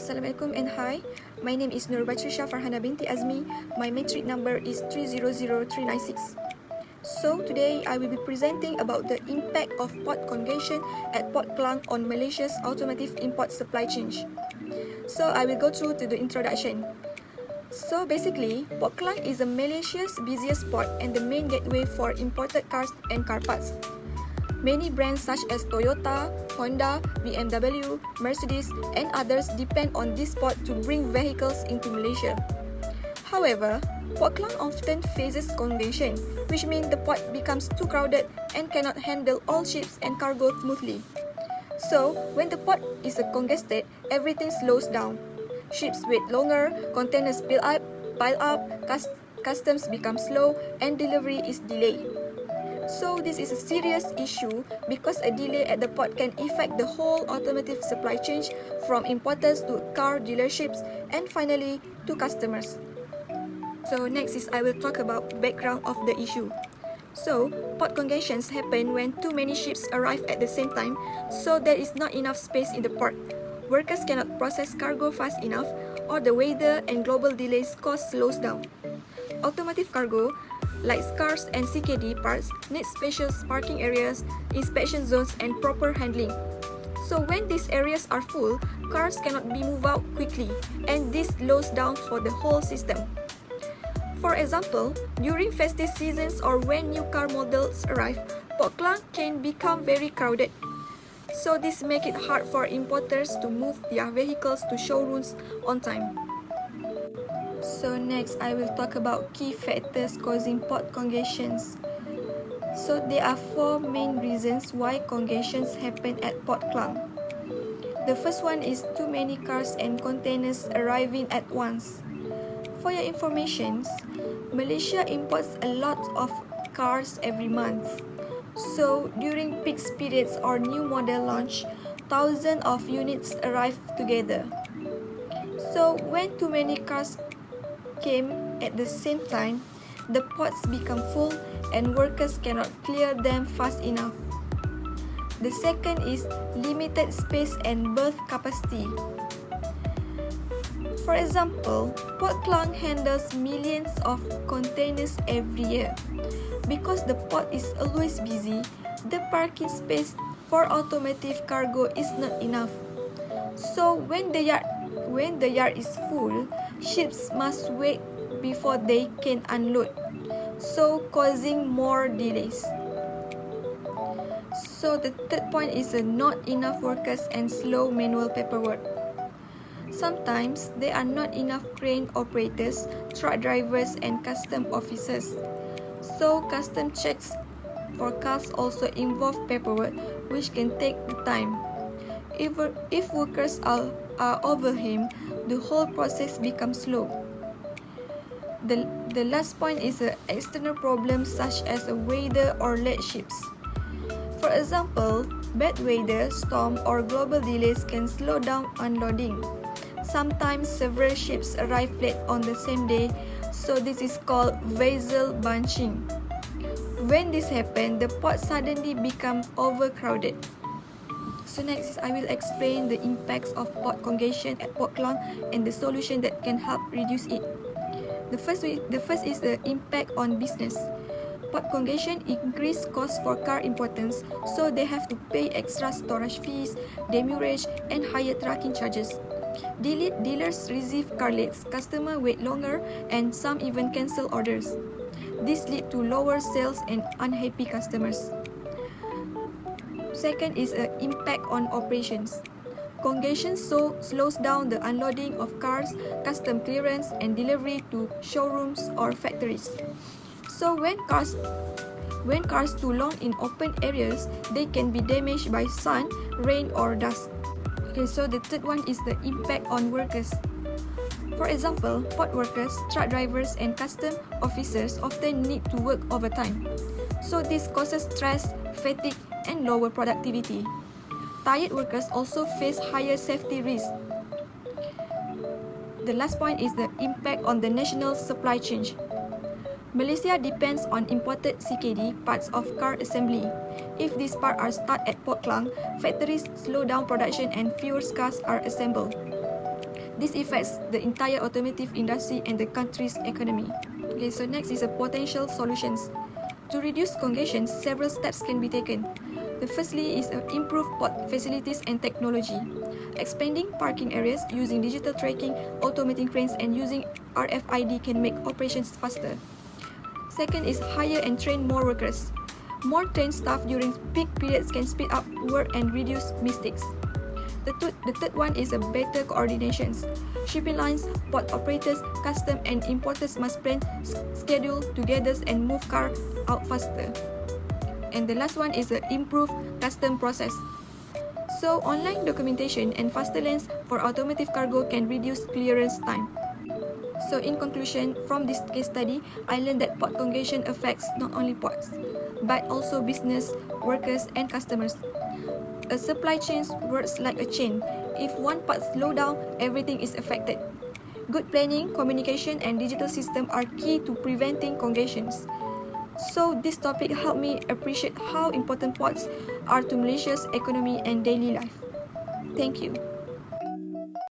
Assalamualaikum and hi. My name is Nur Batrisha Farhana binti Azmi. My matric number is 300396. So today I will be presenting about the impact of port congestion at Port Klang on Malaysia's automotive import supply chain. So I will go through to the introduction. So basically, Port Klang is Malaysia's busiest port and the main gateway for imported cars and car parts. Many brands such as Toyota, Honda, BMW, Mercedes, and others depend on this port to bring vehicles into Malaysia. However, Port Klang often faces congestion, which means the port becomes too crowded and cannot handle all ships and cargo smoothly. So, when the port is congested, everything slows down. Ships wait longer, containers pile up, customs become slow, and delivery is delayed. So this is a serious issue because a delay at the port can affect the whole automotive supply chain from importers to car dealerships and finally to customers. So next is I will talk about background of the issue. So port congestions happen when too many ships arrive at the same time, so there is not enough space in the port. Workers cannot process cargo fast enough, or the weather and global delays cause slows down. Automotive cargo like cars and CKD parts need spacious parking areas, inspection zones, and proper handling. So when these areas are full, cars cannot be moved out quickly, and this slows down for the whole system. For example, during festive seasons or when new car models arrive, Port Klang can become very crowded. So this makes it hard for importers to move their vehicles to showrooms on time. So next, I will talk about key factors causing port congestions. So there are four main reasons why congestions happen at Port Klang. The first one is too many cars and containers arriving at once. For your information, Malaysia imports a lot of cars every month. So during peak periods or new model launch, thousands of units arrive together. So when too many cars came at the same time, the ports become full and workers cannot clear them fast enough. The second is limited space and berth capacity. For example, Port Klang handles millions of containers every year. Because the port is always busy, the parking space for automotive cargo is not enough. So when the yard is full, ships must wait before they can unload, so causing more delays. So the third point is not enough workers and slow manual paperwork. Sometimes there are not enough crane operators, truck drivers, and custom officers. So custom checks for cars also involve paperwork, which can take time. If workers are overwhelmed, the whole process becomes slow. The last point is external problems such as weather or late ships. For example, bad weather, storm, or global delays can slow down unloading. Sometimes several ships arrive late on the same day, so this is called vessel bunching. When this happens, the port suddenly becomes overcrowded. So next, I will explain the impacts of port congestion at Port Klang and the solution that can help reduce it. The first is the impact on business. Port congestion increase costs for car importers, so they have to pay extra storage fees, demurrage, and higher trucking charges. Dealers receive car late, customers wait longer, and some even cancel orders. This leads to lower sales and unhappy customers. Second is an impact on operations. Congestion slows down the unloading of cars, custom clearance, and delivery to showrooms or factories. So when cars too long in open areas, they can be damaged by sun, rain, or dust. Okay, so the third one is the impact on workers. For example, port workers, truck drivers, and custom officers often need to work overtime. So this causes stress, fatigue, and lower productivity. Tired workers also face higher safety risks. The last point is the impact on the national supply chain. Malaysia depends on imported CKD parts of car assembly. If these parts are stuck at Port Klang, factories slow down production and fewer cars are assembled. This affects the entire automotive industry and the country's economy. Okay, so next is a potential solutions. To reduce congestion, several steps can be taken. The firstly is improve port facilities and technology. Expanding parking areas using digital tracking, automating cranes, and using RFID can make operations faster. Second is hire and train more workers. More trained staff during peak periods can speed up work and reduce mistakes. The third one is a better coordination. Shipping lines, port operators, custom and importers must plan schedule together and move cars out faster. And the last one is the improved custom process. So online documentation and faster lanes for automotive cargo can reduce clearance time. So in conclusion, from this case study, I learned that port congestion affects not only ports, but also business, workers and customers. A supply chain works like a chain. If one part slows down, everything is affected. Good planning, communication, and digital system are key to preventing congestions. So this topic helped me appreciate how important ports are to Malaysia's economy and daily life. Thank you.